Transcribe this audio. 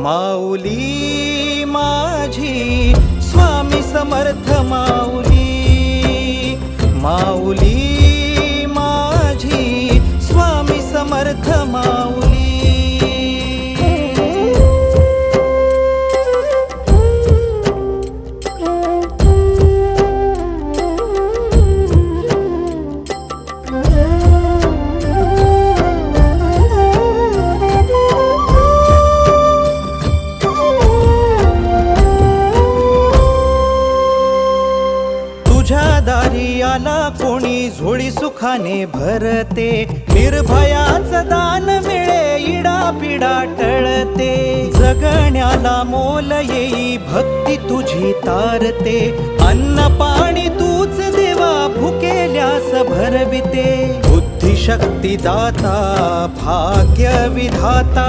माऊली माझी स्वामी समर्थ माऊली, माऊली माझी स्वामी समर्थ माऊली। तुझ्या दारी आला कोणी झोळी सुखाने भरते, निर्भयाचं दान मिळे इडा पिडा टळते, जगण्याला मोल येई भक्ती तुझी तारते, अन्न पाणी तूच देवा भुकेल्यास भरविते, बुद्धी शक्ती दाता भाग्य विधाता